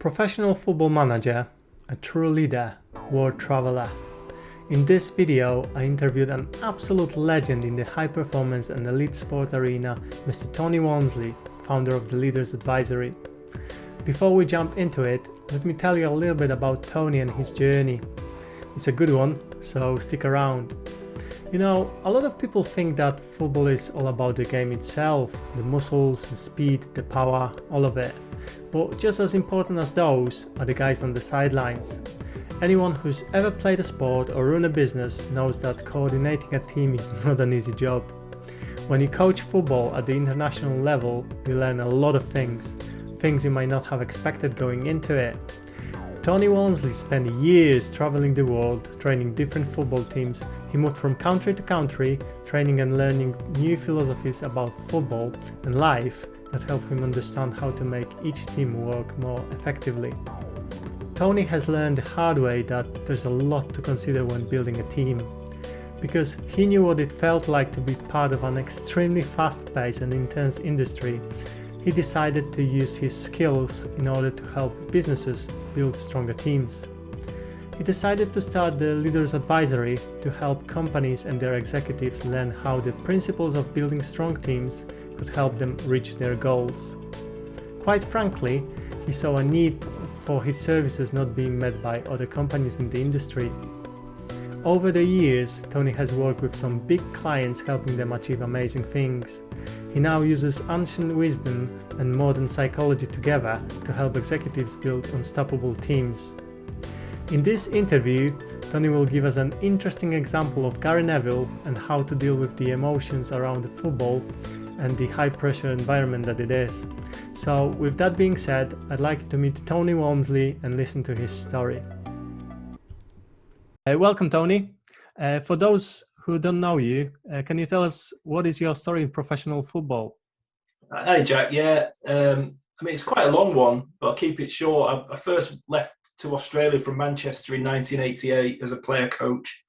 Professional football manager, a true leader, world traveler. In this video, I interviewed an absolute legend in the high performance and elite sports arena, Mr. Tony Walmsley, founder of the Leaders Advisory. Before we jump into it, let me tell you a little bit about Tony and his journey. It's a good one, so stick around. You know, a lot of people think that football is all about the game itself, the muscles, the speed, the power, all of it. But just as important as those are the guys on the sidelines. Anyone who's ever played a sport or run a business knows that coordinating a team is not an easy job. When you coach football at the international level, you learn a lot of things you might not have expected going into it. Tony Walmsley spent years traveling the world, training different football teams. He moved from country to country, training and learning new philosophies about football and life that help him understand how to make each team work more effectively. Tony has learned the hard way that there's a lot to consider when building a team. Because he knew what it felt like to be part of an extremely fast-paced and intense industry, he decided to use his skills in order to help businesses build stronger teams. He decided to start the Leaders Advisory to help companies and their executives learn how the principles of building strong teams could help them reach their goals. Quite frankly, he saw a need for his services not being met by other companies in the industry. Over the years, Tony has worked with some big clients helping them achieve amazing things. He now uses ancient wisdom and modern psychology together to help executives build unstoppable teams. In this interview, Tony will give us an interesting example of Gary Neville and how to deal with the emotions around the football and the high-pressure environment that it is. So, with that being said, I'd like you to meet Tony Walmsley and listen to his story. Welcome, Tony. For those who don't know you, can you tell us what is your story in professional football? Hey, Jack. Yeah, it's quite a long one, but I'll keep it short. I first left to Australia from Manchester in 1988 as a player coach.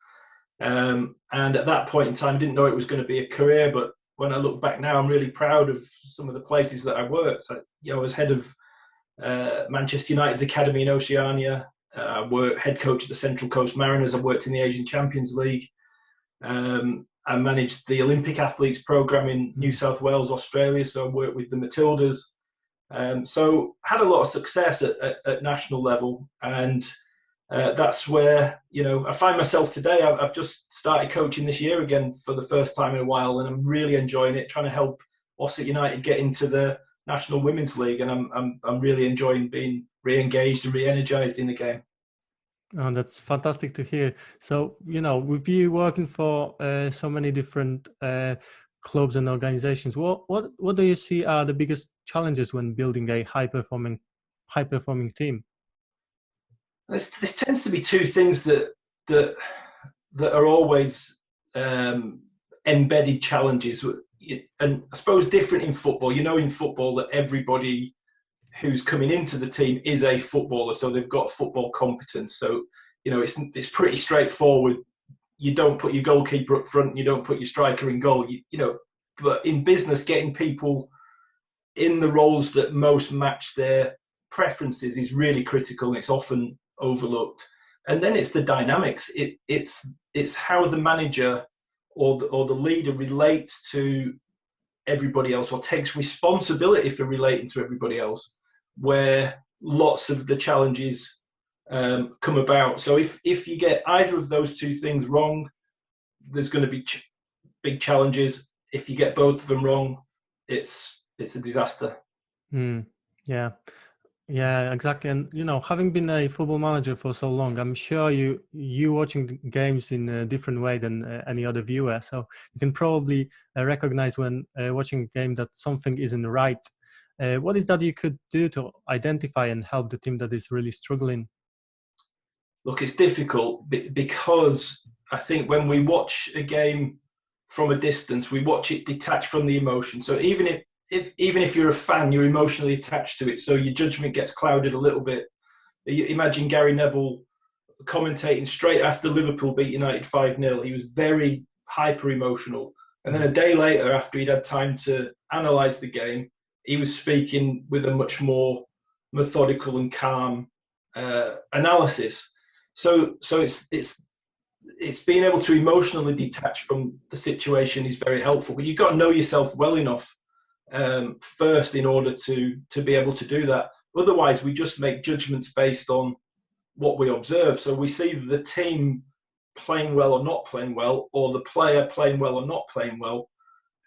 And at that point in time, didn't know it was going to be a career, but when I look back now, I'm really proud of some of the places that I worked. So, I was head of Manchester United's academy in Oceania. I worked head coach at the Central Coast Mariners. I worked in the Asian Champions League. I managed the Olympic athletes program in New South Wales, Australia. So I worked with the Matildas. So had a lot of success at national level, and that's where I find myself today. I've just started coaching this year again for the first time in a while, and I'm really enjoying it. Trying to help Ossett United get into the National Women's League, and I'm really enjoying being re-engaged and re-energized in the game. Oh, that's fantastic to hear. So, with you working for so many different clubs and organizations, what do you see are the biggest challenges when building a high performing team? This tends to be two things that are always embedded challenges, and I suppose different in football. In football that everybody who's coming into the team is a footballer, so they've got football competence. So, it's pretty straightforward. You don't put your goalkeeper up front, and you don't put your striker in goal. But in business, getting people in the roles that most match their preferences is really critical, and it's often overlooked. And then it's the dynamics. It's how the manager or the leader relates to everybody else, or takes responsibility for relating to everybody else, where lots of the challenges come about. So if you get either of those two things wrong, there's going to be big challenges. If you get both of them wrong, it's a disaster. Yeah, exactly. And having been a football manager for so long, I'm sure you watching games in a different way than any other viewer. So you can probably recognize when watching a game that something isn't right. What is that you could do to identify and help the team that is really struggling? Look, it's difficult because I think when we watch a game from a distance, we watch it detached from the emotion. So even if you're a fan, you're emotionally attached to it, so your judgment gets clouded a little bit. Imagine Gary Neville commentating straight after Liverpool beat United 5-0. He was very hyper emotional, and then a day later, after he'd had time to analyse the game, he was speaking with a much more methodical and calm analysis. So it's being able to emotionally detach from the situation is very helpful. But you've got to know yourself well enough first in order to be able to do that. Otherwise, we just make judgments based on what we observe. So we see the team playing well or not playing well, or the player playing well or not playing well.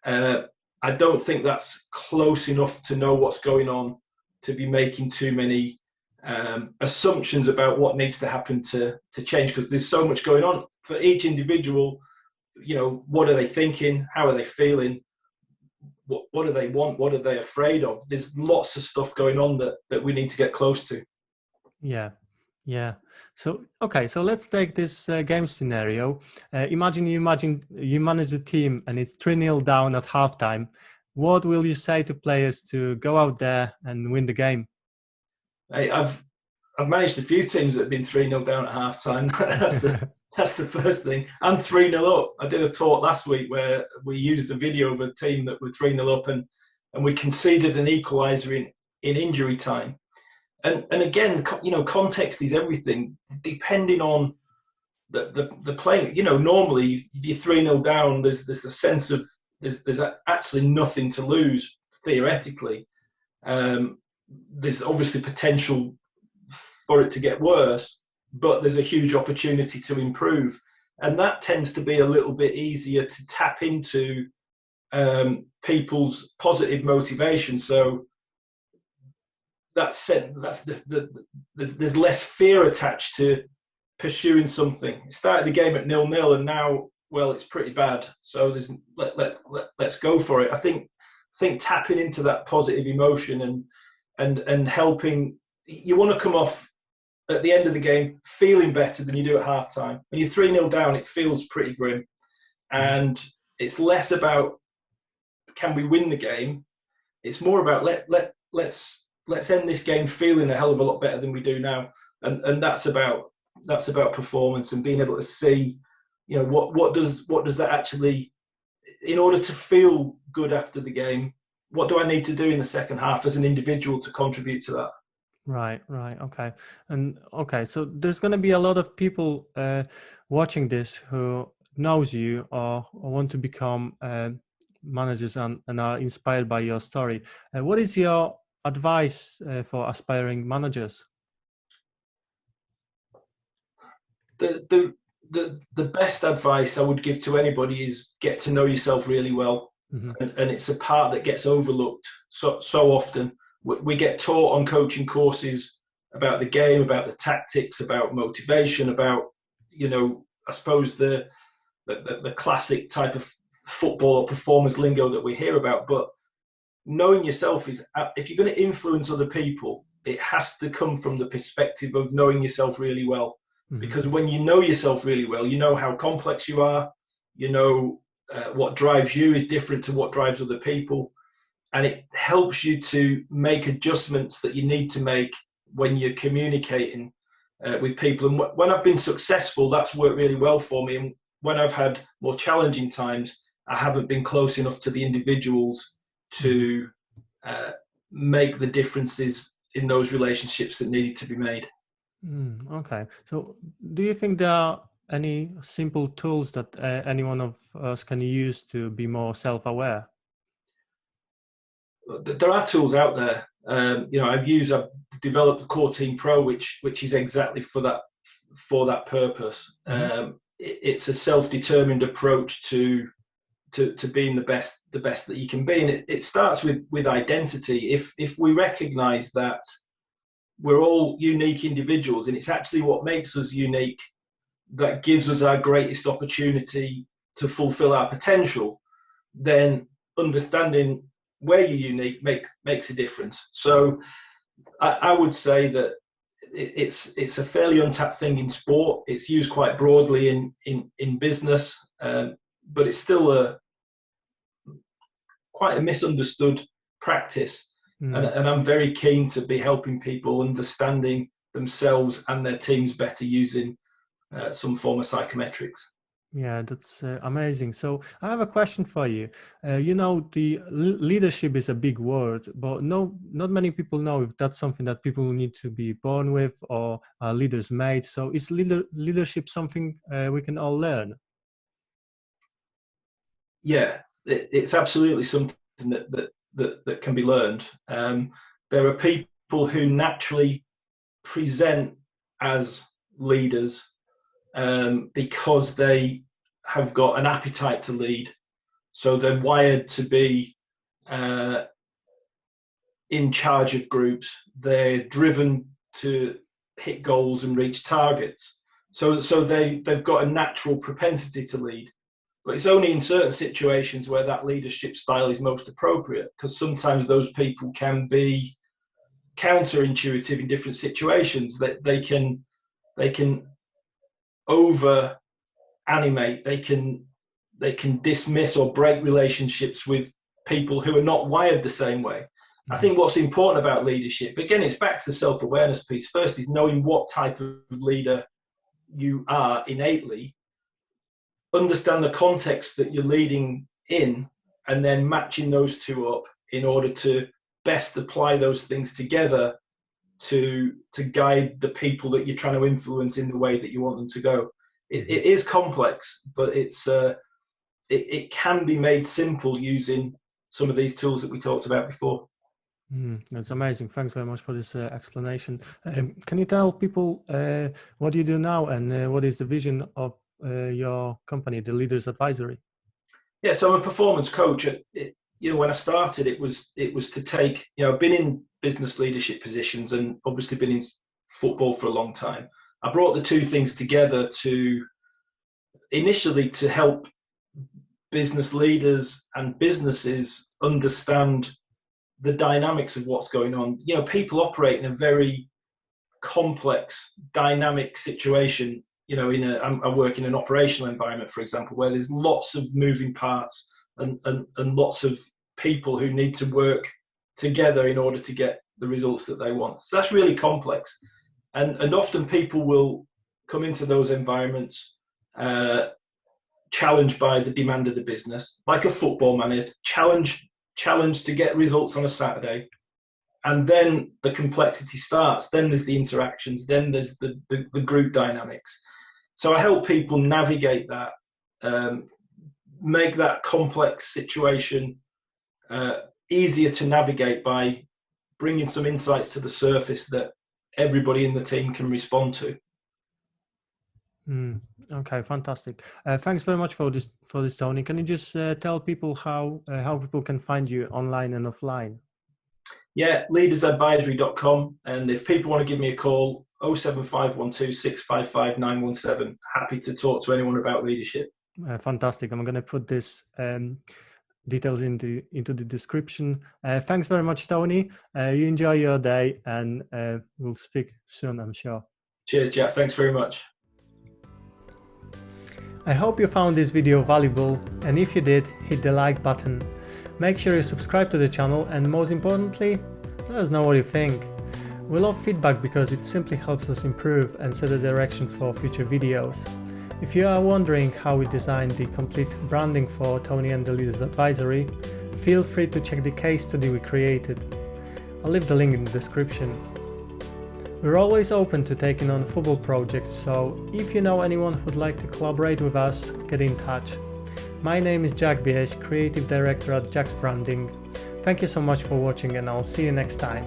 I don't think that's close enough to know what's going on to be making too many assumptions about what needs to happen to change, because there's so much going on for each individual. You know, what are they thinking? How are they feeling? What do they want? What are they afraid of? There's lots of stuff going on that we need to get close to. Yeah. Yeah. So, okay. So let's take this game scenario. Imagine you manage the team and it's 3-0 down at halftime. What will you say to players to go out there and win the game? I've managed a few teams that have been 3-0 down at halftime. That's the first thing. I'm 3-0 up. I did a talk last week where we used a video of a team that were 3-0 up and we conceded an equaliser in injury time. And again, you know, context is everything. Depending on the playing, you know, normally if you're 3-0 down, there's a sense of there's actually nothing to lose theoretically. There's obviously potential for it to get worse, but there's a huge opportunity to improve, and that tends to be a little bit easier to tap into people's positive motivation. So that said, there's less fear attached to pursuing something. It started the game at 0-0, and now, well, it's pretty bad. So let's go for it. I think tapping into that positive emotion and helping. You want to come off at the end of the game feeling better than you do at halftime. When you're 3-0 down, it feels pretty grim, and it's less about can we win the game. It's more about let's end this game feeling a hell of a lot better than we do now, and that's about performance and being able to see, you know, what does that actually, in order to feel good after the game, what do I need to do in the second half as an individual to contribute to that? Right. Okay. And okay, so there's going to be a lot of people watching this who knows you or want to become managers and are inspired by your story. What is your advice for aspiring managers? The best advice I would give to anybody is get to know yourself really well. Mm-hmm. And it's a part that gets overlooked so often. We get taught on coaching courses about the game, about the tactics, about motivation, about, you know, I suppose the classic type of football or performance lingo that we hear about. But knowing yourself is, if you're going to influence other people, it has to come from the perspective of knowing yourself really well. Mm-hmm. Because when you know yourself really well, you know how complex you are, you know what drives you is different to what drives other people. And it helps you to make adjustments that you need to make when you're communicating with people. And when I've been successful, that's worked really well for me. And when I've had more challenging times, I haven't been close enough to the individuals to make the differences in those relationships that needed to be made. Okay. So do you think there are any simple tools that any one of us can use to be more self-aware? There are tools out there. You know, I've developed the Core Team Pro, which is exactly for that purpose. Mm-hmm. It's a self-determined approach to being the best that you can be, and it starts with identity. If we recognise that we're all unique individuals, and it's actually what makes us unique that gives us our greatest opportunity to fulfil our potential, then understanding where you're unique makes a difference. So I would say that it's a fairly untapped thing in sport. It's used quite broadly in business, but it's still quite a misunderstood practice. And I'm very keen to be helping people understanding themselves and their teams better using some form of psychometrics. Yeah, that's amazing. So I have a question for you. The leadership is a big word, but not many people know if that's something that people need to be born with or are leaders made. So is leadership something we can all learn? Yeah, it's absolutely something that can be learned. There are people who naturally present as leaders because they have got an appetite to lead. So they're wired to be uh, in charge of groups. They're driven to hit goals and reach targets. So they've got a natural propensity to lead. But it's only in certain situations where that leadership style is most appropriate, because sometimes those people can be counterintuitive in different situations. That they can over animate. They can dismiss or break relationships with people who are not wired the same way. I think what's important about leadership, again, it's back to the self-awareness piece. First is knowing what type of leader you are innately, understand the context that you're leading in, and then matching those two up in order to best apply those things together to guide the people that you're trying to influence in the way that you want them to go. It is complex, but it can be made simple using some of these tools that we talked about before. That's amazing. Thanks very much for this explanation. Can you tell people what you do now and what is the vision of your company, the Leaders Advisory? Yeah, so I'm a performance coach. When I started, it was to take. I've been in business leadership positions and obviously been in football for a long time. I brought the two things together to initially to help business leaders and businesses understand the dynamics of what's going on. People operate in a very complex, dynamic situation. I work in an operational environment, for example, where there's lots of moving parts and lots of people who need to work together in order to get the results that they want. So that's really complex. And often people will come into those environments challenged by the demand of the business, like a football manager, challenged to get results on a Saturday. And then the complexity starts. Then there's the interactions. Then there's the group dynamics. So I help people navigate that, make that complex situation easier to navigate by bringing some insights to the surface that everybody in the team can respond to. Okay, fantastic. Thanks very much for this, Tony. Can you just tell people how people can find you online and offline? Yeah, leadersadvisory.com. And if people want to give me a call, 07512 655 917. Happy to talk to anyone about leadership. Fantastic. I'm going to put this details into the description. Thanks very much, Tony. You enjoy your day, and we'll speak soon, I'm sure. Cheers, Jack. Thanks very much. I hope you found this video valuable, and if you did, hit the like button. Make sure you subscribe to the channel, and most importantly, let us know what you think. We love feedback because it simply helps us improve and set a direction for future videos. If you are wondering how we designed the complete branding for Tony and the Leaders Advisory, feel free to check the case study we created. I'll leave the link in the description. We're always open to taking on football projects, so if you know anyone who'd like to collaborate with us, get in touch. My name is Bies, Creative Director at JAX Branding. Thank you so much for watching, and I'll see you next time.